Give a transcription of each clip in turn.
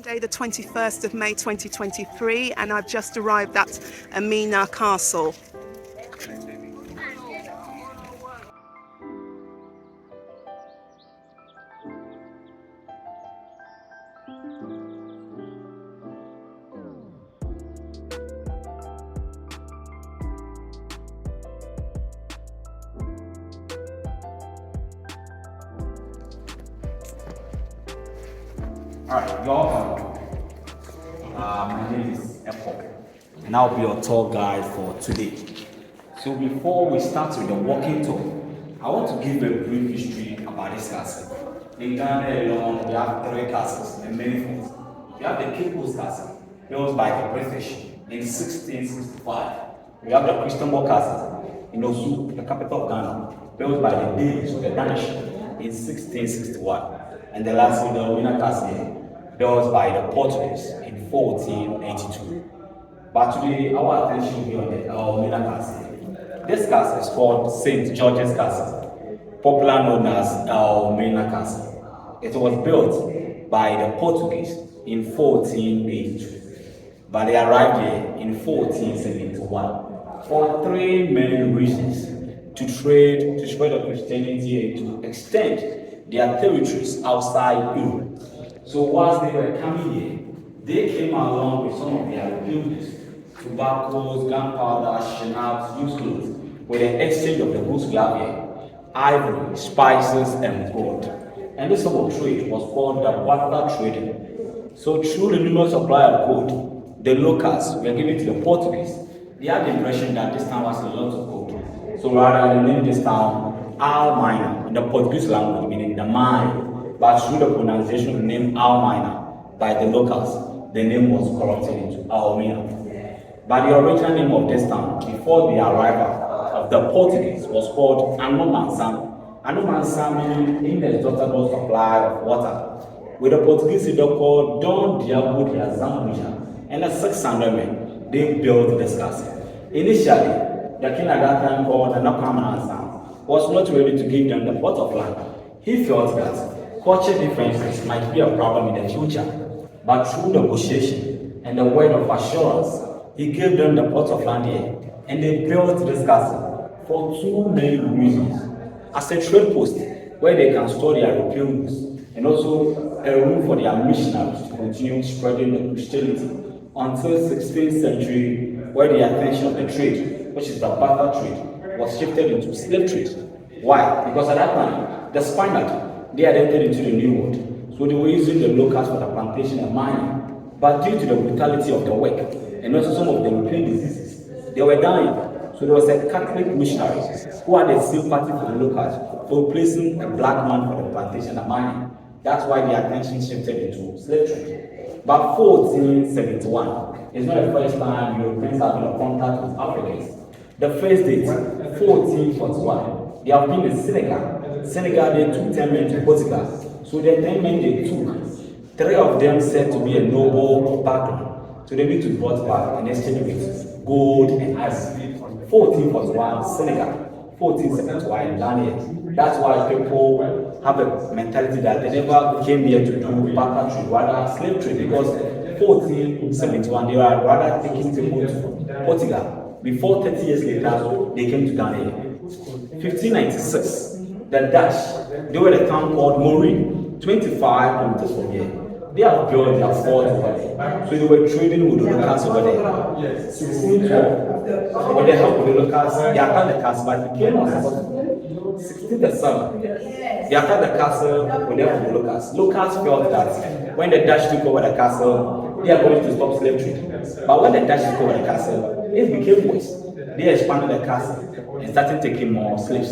Friday, the 21st of May 2023, and I've just arrived at Elmina Castle. Alright, welcome. My name is Epo, and I'll be your tour guide for today. So before we start with the walking tour, I want to give a brief history about this castle. In Ghana alone, we have 3 castles and many forts. We have the King's Castle, built by the British in 1665. We have the Christopher Castle in Osu, the capital of Ghana, built by the Danes or the Danish in 1661. And the last one, the Elmina Castle, built by the Portuguese in 1482. But today, our attention will be on the Elmina Castle. This castle is called St. George's Castle, popular known as Elmina Castle. It was built by the Portuguese in 1482, but they arrived here in 1471 for 3 main reasons: to trade, to spread of Christianity, and to extend their territories outside Europe. So whilst they were coming here, they came along with some of their refugees, tobaccos, gunpowder, schnapps, used clothes, with an exchange of the goods we have here: ivory, spices, and gold. And this sort of trade was called the barter trading. So through the numerous supply of gold, the locals were given to the Portuguese. They had the impression that this town was a lot of gold. So rather they named this town Elmina in the Portuguese language, meaning the mine. But through the pronunciation of the name Elmina by the locals, the name was corrupted into Elmina. But the original name of this town, before the arrival of the Portuguese, was called Anomansam. Anomansam meaning inexhaustible supply of water. With the Portuguese, they called Don Diabo de Zambuja, and the 600 men, they built this castle. Initially, the king at that time, called Anomansam, was not ready to give them the plot of land. He felt that culture differences might be a problem in the future, but through negotiation and the word of assurance, he gave them the plot of land here, and they built this castle for 2 main reasons: as a trade post where they can store their European goods, and also a room for their missionaries to continue spreading the Christianity until 16th century, where the attention of the trade, which is the barter trade, was shifted into slave trade. Why? Because at that time, the Spaniards, they had entered into the New World, so they were using the locals for the plantation and mining. But due to the brutality of the work, and also some of the European diseases, they were dying. So there was a Catholic missionary who had a sympathy for the locals for replacing a black man for the plantation and mining. That's why the attention shifted into slave trade. But 1471 is not the first time Europeans have been in contact with Africans. The first date, 1441, they have been in Senegal. Senegal, they took 10 men to Portugal. So the 10 men they took, 3 of them said to be a noble background. So they need to be brought back and exchange with gold and ivory. 1441, Senegal. 1471, Daniel. That's why people have a mentality that they never came here to do barter trade, rather slave trade, because 1471, they were rather taking people to Portugal. Before 30 years later, they came to Ghana. 1596, the Dutch, they were a town called Morin, 25 kilometers from here. They have built their fort over there. So they were trading with the locals over there. 1612, with the help of the locals, they attacked the castle, but it became unsuccessful. 1637, they attacked the castle with the help of the locals. Locals felt that when the Dutch took over the castle, they are going to stop slave trade. But when the Dutch took over the castle, it became worse. They expanded the castle and started taking more slaves.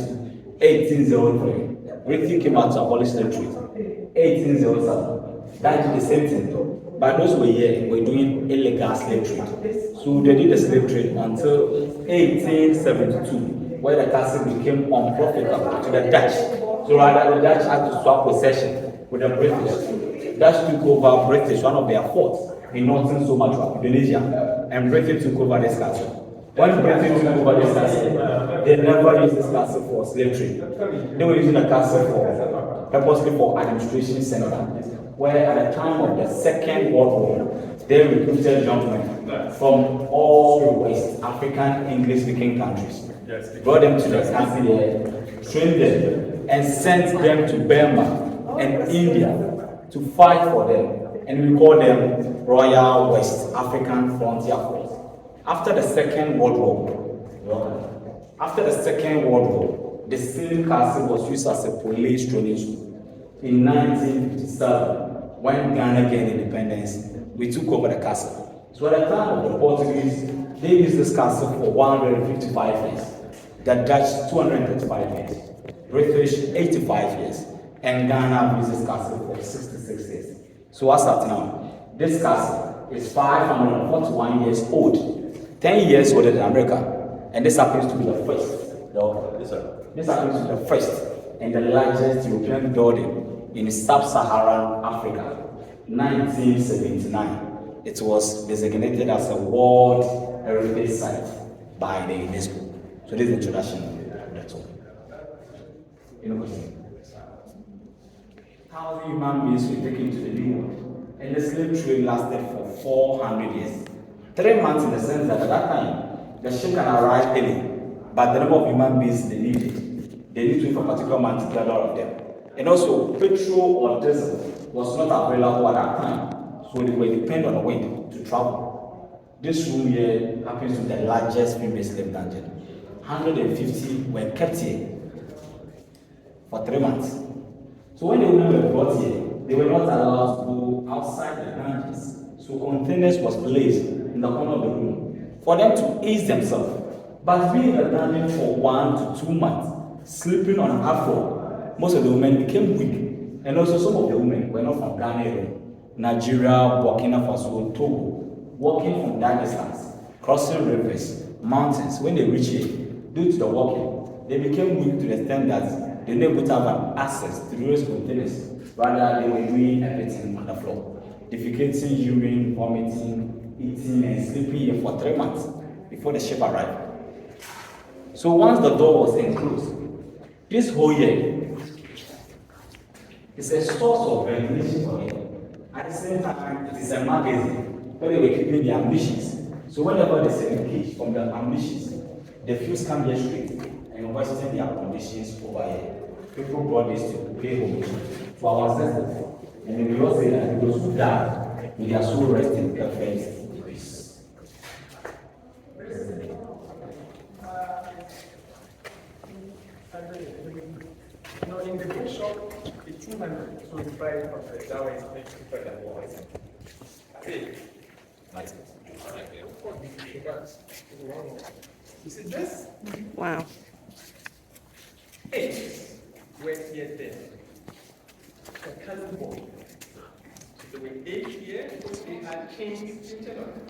1803, Britain came out to abolish slave trade. 1807, that did the same thing. But those were here were doing illegal slave trade. So they did the slave trade until 1872, where the castle became unprofitable to the Dutch. So rather the Dutch had to swap possession with the British. Dutch took over British, one of their forts in northern Sumatra, Indonesia, and Britain took over this castle. When Britain took over this castle, they never used this castle for slave trade. They were using the castle for purposely for administration center. where at the time of the Second World War, they recruited young men from all West African English-speaking countries, brought them to the country here, trained them, and sent them to Burma and India to fight for them. And we call them Royal West African Frontier Force. After the Second World War, the same castle was used as a police training school. In 1957, when Ghana gained independence, we took over the castle. So at the time of the Portuguese, they used this castle for 155 years, the Dutch 235 years, British 85 years, and Ghana used this castle for 66 years. So as at now, this castle is 541 years old, 10 years older than America, and this happens to be the first. This happens to be the first and the largest European building in sub-Saharan Africa. 1979, it was designated as a World Heritage Site by the UNESCO. So this is the introduction of the topic. Thousand human beings were taken to the New World, and the slave trade lasted for 400 years. 3 months in the sense that at that time, the ship can arrive early, but the number of human beings they needed, they need to wait for a particular month to gather all of them. And also, petrol or diesel was not available at that time, so they were dependent on the wind to travel. This room here happens to be the largest female slave dungeon. 150 were kept here for 3 months. So when the women were brought here, they were not allowed to go outside the dungeons. So containers was placed in the corner of the room for them to ease themselves. But being in the dungeon for 1 to 2 months, sleeping on half floor, most of the women became weak. And also some of the women were not from Ghana, Nigeria, Burkina Faso, Togo, walking from that distance, crossing rivers, mountains. When they reached here, due to the walking, they became weak to the extent that they were able to have access to those containers. Rather, they were doing everything on the floor. Defecating, urine, vomiting, eating, and sleeping here for 3 months before the ship arrived. So once the door was enclosed, this whole year is a source of ventilation for them. At the same time, it is a magazine where they were keeping their ammunitions. So whenever they send a cage from their ammunitions, the fuels come here straight and western their conditions over here. People brought this to pay homage to our ancestors. And we all say that those who died, may their soul rest in perfect peace. In the bishop, it's 225 of the Java is made cheaper than what I said. You see this? Wow. 8 went here then. The cousin boy. So there were 8 here, they had kings printed on them.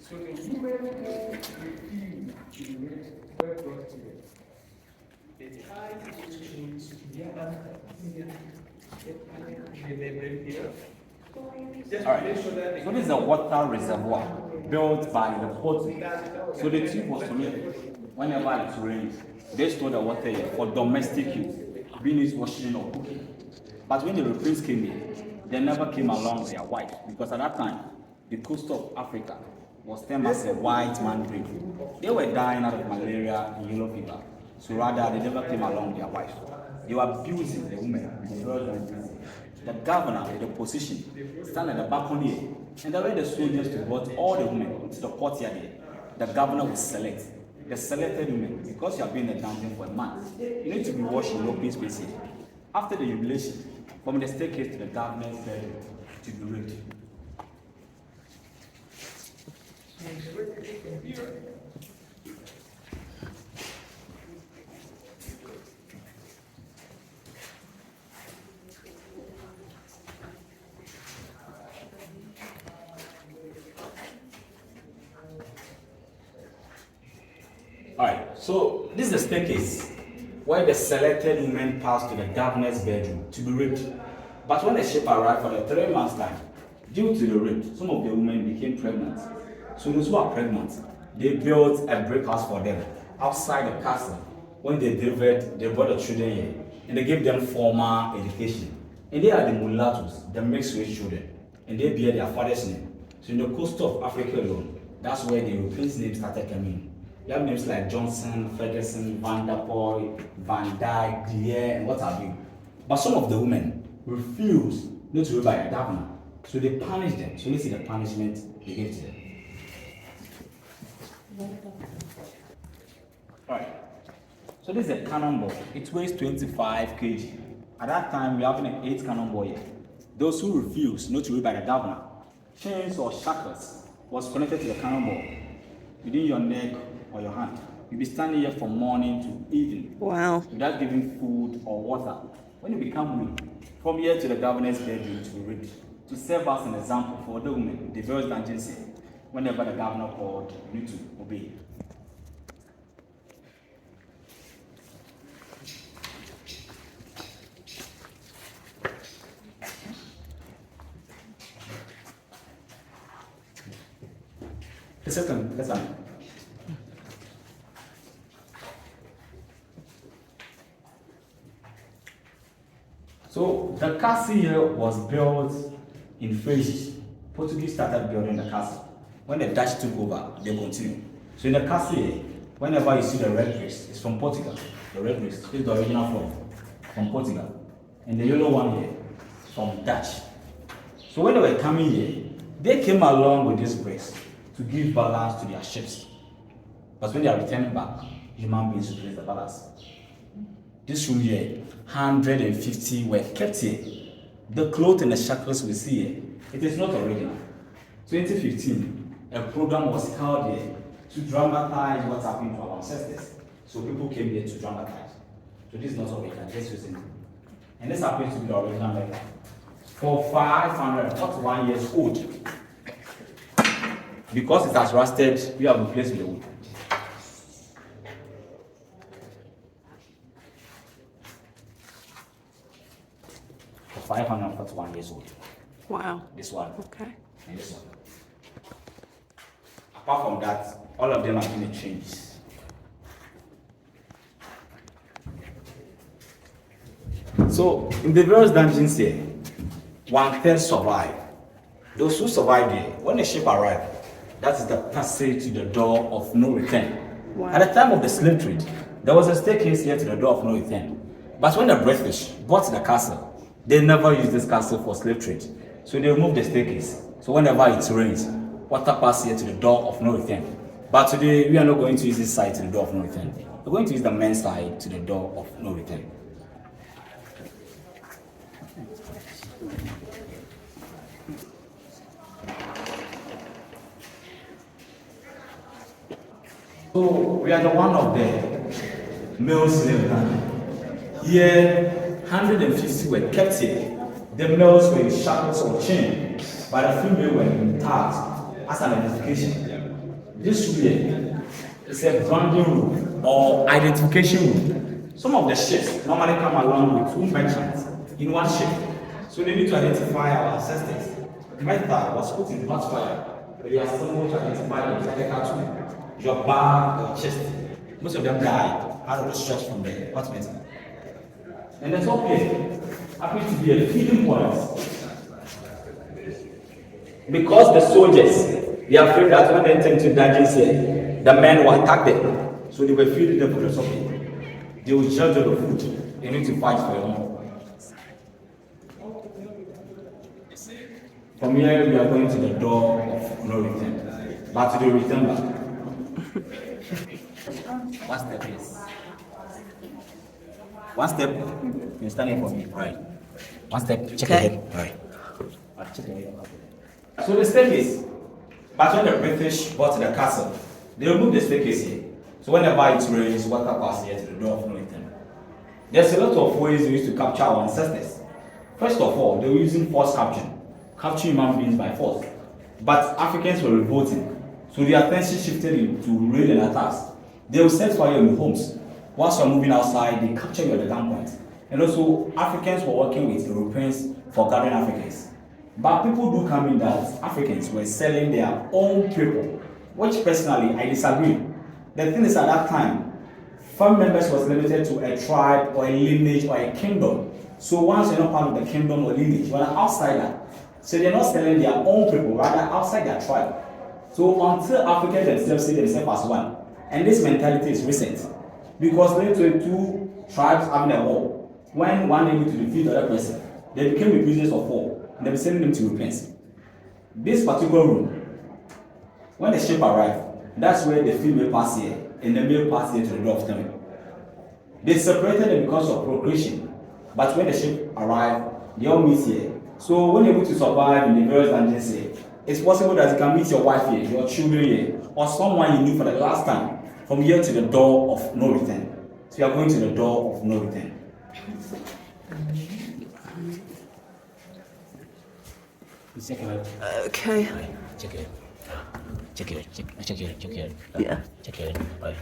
So the women who refused to were brought here. They tied those chains to their ankles. They bring here. Just All to make right. sure that they So this is a water reservoir built by the Portuguese. So the tube was to make whenever it rains, they store the water here for domestic use, being used washing or cooking. But when the Europeans came here, they never came along with their wives, because at that time, the coast of Africa was termed as a white man grave. They were dying out of malaria and yellow fever. So rather, they never came along with their wives. They were abusing the women. The governor, the opposition, stand at the balcony here, and the way the soldiers to brought all the women into the courtyard here, the governor would select the selected women. Because you have been in the dungeon for a month, you need to be washed in open space here. After the jubilation, from the staircase to the governor's bedroom to be raped. Alright, so this is the staircase where the selected women passed to the governor's bedroom to be raped. But when the ship arrived for the 3 months' time, due to the rape, some of the women became pregnant. So those who are pregnant, they built a brick house for them outside the castle. When they delivered, they brought the children here and they gave them formal education. And they are the mulattoes, the mixed race children, and they bear their father's name. So in the coast of Africa alone, that's where the Europeans' names started coming in. You have names like Johnson, Ferguson, Van der Poel, Van Dyke, Dier, and what have you. But some of the women refused not to be by the governor. So they punished them. So let's see the punishment they gave to them. Alright. So this is a cannonball. It weighs 25 kg. At that time, we are having an 8 cannonball here. Those who refused not to be by the governor, chains or shackles was connected to the cannonball within your neck or your hand. You'll be standing here from morning to evening. Wow. Without giving food or water. When you become weak, from here to the governor's bedroom to be ready, to serve as an example for the women, the various dungeons here. Whenever the governor called, you need to obey. The second, let's have. So the castle here was built in phases. Portuguese started building the castle. When the Dutch took over, they continued. So in the castle here, whenever you see the red bricks, it's from Portugal. The red bricks is the original form from Portugal. And the yellow one here is from Dutch. So when they were coming here, they came along with these bricks to give balance to their ships. But when they are returning back, human beings replace the balance. This room here, 150 were kept here. The clothes and the shackles we see here, it is not original. 2015, a program was held here to dramatize what happened to our ancestors. So people came here to dramatize. So this is not original, just using it. And this happens to be the original method. For 541 years old. Because it has rusted, we have replaced with the wood. For 541 years old. Wow. This one. Okay. And this one. Apart from that, all of them have been changes. So in the various dungeons here, 1/3 survived. Those who survived here, when the ship arrived, that is the passage to the door of no return. Wow. At the time of the slave trade, there was a staircase here to the door of no return. But when the British bought the castle, they never used this castle for slave trade. So they removed the staircase. So whenever it rains, water passes here to the door of no return. But today, we are not going to use this side to the door of no return. We're going to use the men's side to the door of no return. So we are the one of the male slave dungeon. Here, 150 were kept here. The males were in shackles or chained, but the female were intact as an identification. This here is a branding room or identification room. Some of the ships normally come along with 2 merchants in one ship. So they need to identify our ancestors. The metal was put in hot fire, but they are someone to identify them like a cartoon. Your back, your chest. Most of them died out of the stretch from the hot metal. And the top here happens to be a feeding point. Because the soldiers, they are afraid that when they enter into dungeons here, the men will attack them. So they were feeding them for the top here. They will judge the food. They need to fight for your own. From here, we are going to the door of no return. But to the return back. One step, please. One step, you're standing for me. Right. One step, check your head. Right. Check your head. So the staircase. But when the British bought the castle, they removed the staircase here. So whenever it rains, water passes here to the door of no return. There's a lot of ways they used to capture our ancestors. First of all, they were using force capture, capturing human beings by force. But Africans were revolting. So the attention shifted to raid and attacks. They will set fire in homes. Once you're moving outside, they capture you at the gunpoint. And also, Africans were working with Europeans for gathering Africans. But people do come in that Africans were selling their own people, which personally I disagree. The thing is, at that time, family members was limited to a tribe or a lineage or a kingdom. So once you're not part of the kingdom or lineage, you're an outsider. So they're not selling their own people, rather outside their tribe. So until Africans themselves see themselves as one, and this mentality is recent, because literally two tribes having a war, when one able to defeat the other person, they became the prisoners of war, and they were sending them to repent. This particular room, when the ship arrived, that's where the female pass here, and the male pass here to the door of time. They separated them because of procreation, but when the ship arrived, they all meet here. So when you're able to survive in the various dungeons here, it's possible that you can meet your wife here, your children here, or someone you knew for the last time, from here to the door of no return. So you are going to the door of no return. Okay. Check it. Check it. Yeah. Check it. Right.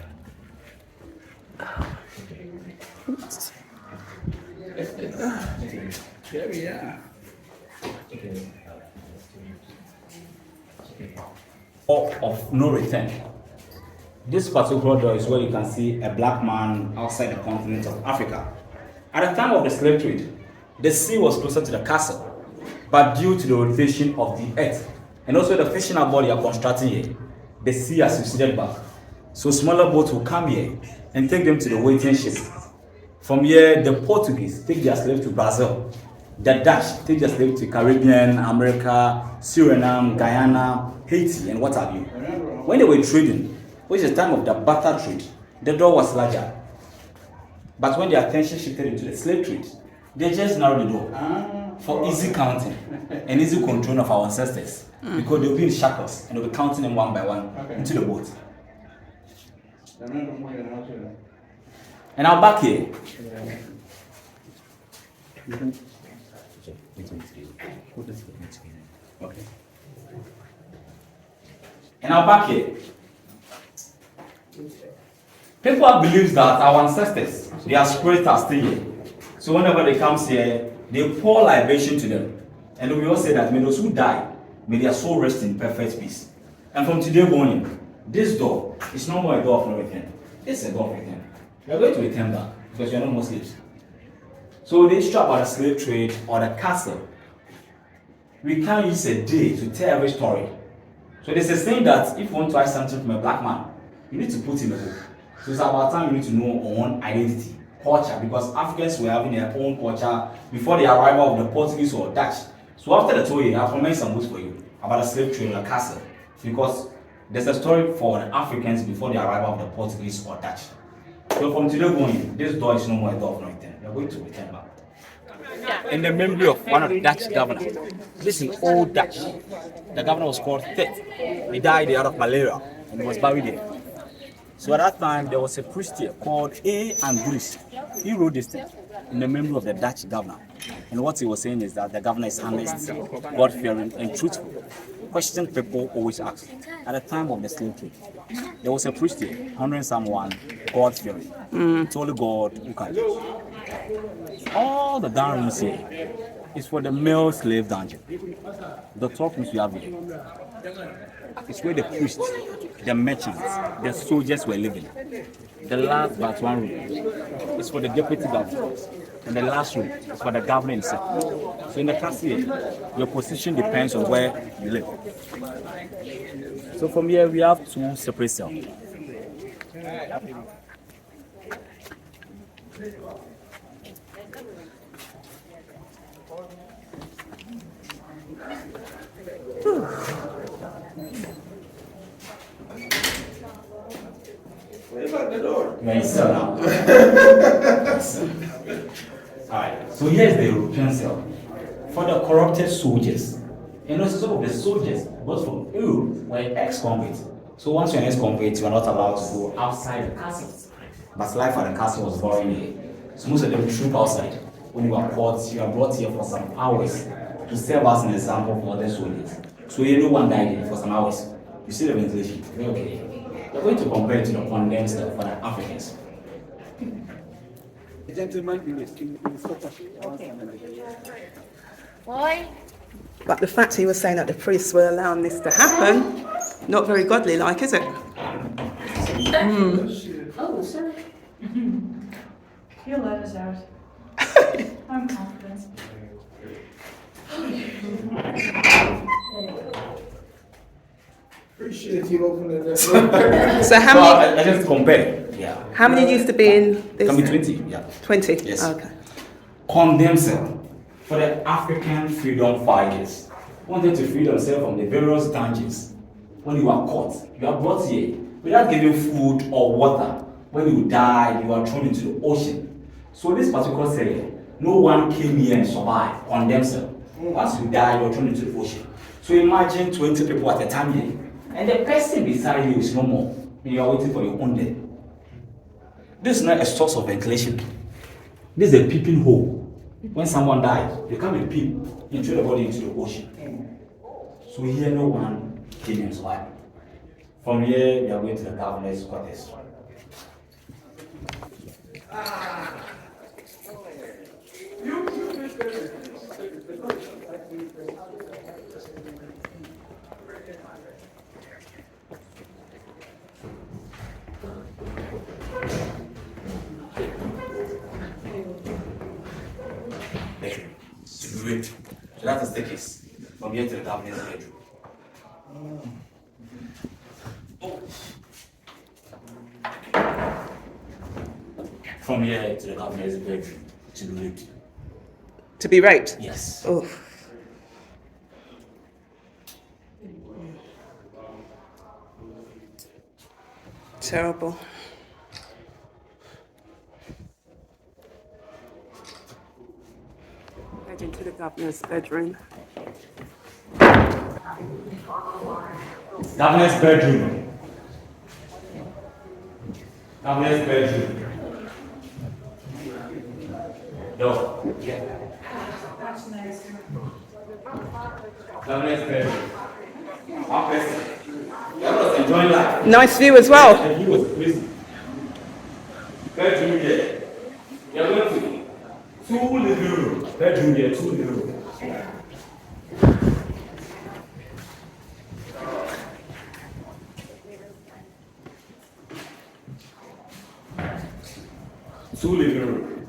Here we are. Of no return. This particular door is where you can see a black man outside the continent of Africa. At the time of the slave trade, the sea was closer to the castle, but due to the rotation of the earth and also the fictional body are constructing here, the sea has receded back. So smaller boats will come here and take them to the waiting ship. From here, the Portuguese take their slaves to Brazil. The Dutch take their slaves to Caribbean, America, Suriname, Guyana, Haiti, and what have you. When they were trading, which is the time of the barter trade, the door was larger. But when the attention shifted into the slave trade, they just narrowed the door for easy counting and easy control of our ancestors. Because they'll be in shackles and they'll be counting them one by one into the boat. And now back here. Okay. And now back here. People believe that our ancestors, their spirits are still here. So whenever they come here, they pour libation to them. And we all say that may those who die, may their soul rest in perfect peace. And from today going, this door is no more a door of no return. It's a door of return. We are going to return back because we are no more slaves. So they strap about the slave trade or the castle. We can't use a day to tell every story. So there's a saying that if you want to ask something from a black man, you need to put in a book. So it's about time you need to know our own identity, culture, because Africans were having their own culture before the arrival of the Portuguese or Dutch. So after the tour, I'll comment some books for you about the slave trade and the castle, because there's a story for the Africans before the arrival of the Portuguese or Dutch. So from today going, this door is no more a door of no return. We are going to return back. In the memory of one of the Dutch governors. This is old Dutch. The governor was called Tet. He died out of malaria and he was buried there. So at that time, there was a priest here called A. Andries. He wrote this thing in the memory of the Dutch governor. And what he was saying is that the governor is honest, God-fearing, and truthful. Question people always ask. At the time of the slave trade, there was a priest here, honoring someone, God-fearing. It's only God who can judge. All the down rooms here is for the male slave dungeon. The top rooms we have here is where the priests, the merchants, the soldiers were living. The last but one room is for the deputy governor. And the last room is for the governor himself. So in the castle here, your position depends on where you live. So from here, we have two separate cells. Now. Alright, so here's the European cell for the corrupted soldiers. And also some of the soldiers, both from Europe, were ex-convicts. So once you're an ex-convict, you are not allowed to go outside the castle. But life at the castle was boring here. So most of them troop outside. When you are caught, you are brought here for some hours to serve as an example for other soldiers. So here no one died here for some hours. You see the ventilation? Okay. We're going to compare it to the condemned cell for the Africans. The gentleman in the Why? But the fact he was saying that the priests were allowing this to happen, not very godly like, is it? Oh, sorry. He'll let us out. I'm confident. Appreciate you opening this. So how No, many? I just compare. Yeah. How many used to be in this? Can be 20. Yeah. 20? Yes. Okay. Condemn cell for the African freedom fighters wanted to free themselves from the various dungeons. When you are caught, you are brought here without giving food or water. When you die, you are thrown into the ocean. So this particular cell, no one came here and survived. Condemn cell. Once you die, you are thrown into the ocean. So imagine 20 people at a time here, and the person beside you is no more. And you are waiting for your own death. This is not a source of ventilation. This is a peeping hole. When someone dies, they come and peep and throw the body into the ocean. So here no one came and survived. From here, we are going to the governor's quarters. Great. So that's the staircase from here to the governor's bedroom. From here to the governor's bedroom to be raped. To be raped? Yes. Oh. Terrible. Head into the governor's bedroom. Governor's bedroom. Governor's bedroom. Door. Yeah. That's nice. Governor's bedroom. One person. The other was enjoying life. Nice view as well. And he was busy. Bedroom here. We are going to two living rooms. Bedroom here, two living rooms. Two living rooms.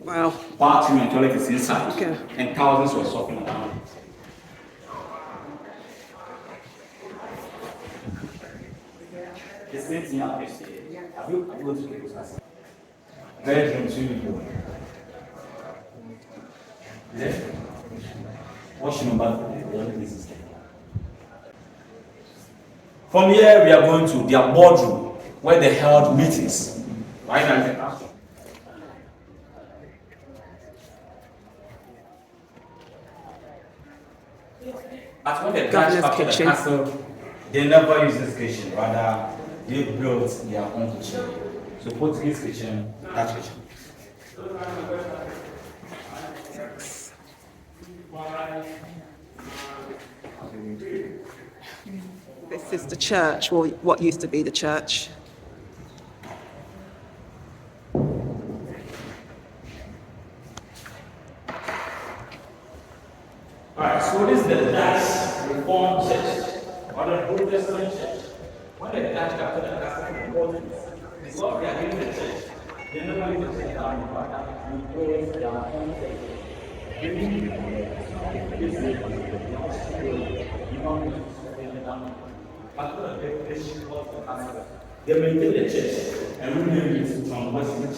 Wow. Bathroom and toilet is inside. Okay. And thousands were suffering around. The same thing happens here. Have you gone to people's house? Bedroom, two living rooms. There. Washing and bathroom. The only place is there. From here, we are going to their boardroom where they held meetings. Right now, the castle. But when the Dutch Governor's captured the kitchen. castle, they never used this kitchen. Rather, they built their own kitchen. So Portuguese kitchen, Dutch kitchen. This is the church, or what used to be the church. Alright, so this is the Dutch Reformed Church, or the Protestant Church. When the Dutch captured the castle from Portuguese, what they are doing the church, they never leave the church down in water. We praise their own faith. They maintain the church and renamed it from Western Church.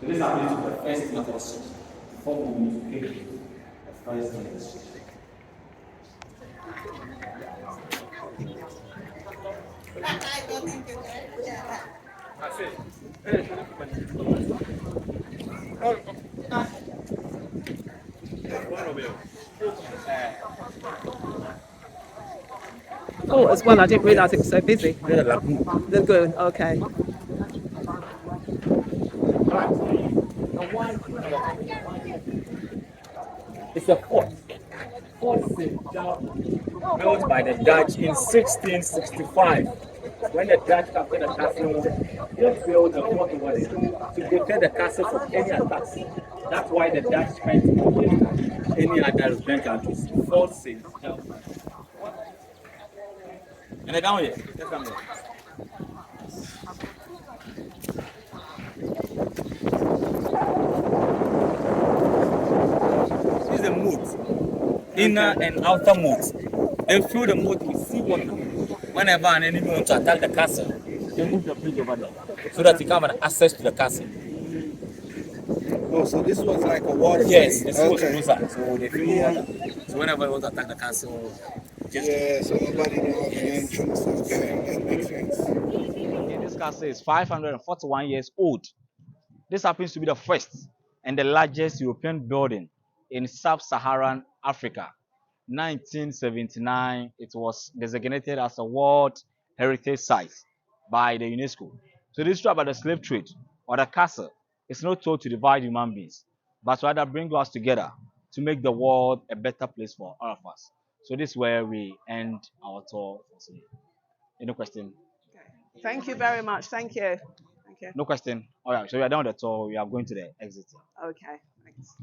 So this happens to the first Methodist Church. Before we move to Cape, the first Methodist Church. Oh, as well, I didn't realise it was so busy. The good, okay. It's a fort. Fort St. John, built by the Dutch in 1665. When the Dutch captured the castle, they built a fort over there to protect the castle from any attacks. That's why the Dutch spent any other European countries. Fort St. John. And I down here. Let's come here. use a moat, inner and outer moat. They fill the moat with seawater. Whenever an enemy wants to attack the castle, they move the bridge over there so that you can have an access to the castle. Oh, so this was like a water. Yes, the sea Okay. was closer, so they fill water. So whenever they want to attack the castle, just Yeah, so nobody knows the entrance. Okay, that makes sense. Okay, this castle is 541 years old. This happens to be the first and the largest European building in sub-Saharan Africa. 1979, it was designated as a World Heritage Site by the UNESCO. So this story about the slave trade or the castle is not told to divide human beings, but rather bring us together to make the world a better place for all of us. So this is where we end our tour for today. Any question? Thank you very much. Thank you. Thank you. No question. All right. So we are done with the tour. We are going to the exit. Okay. Thanks.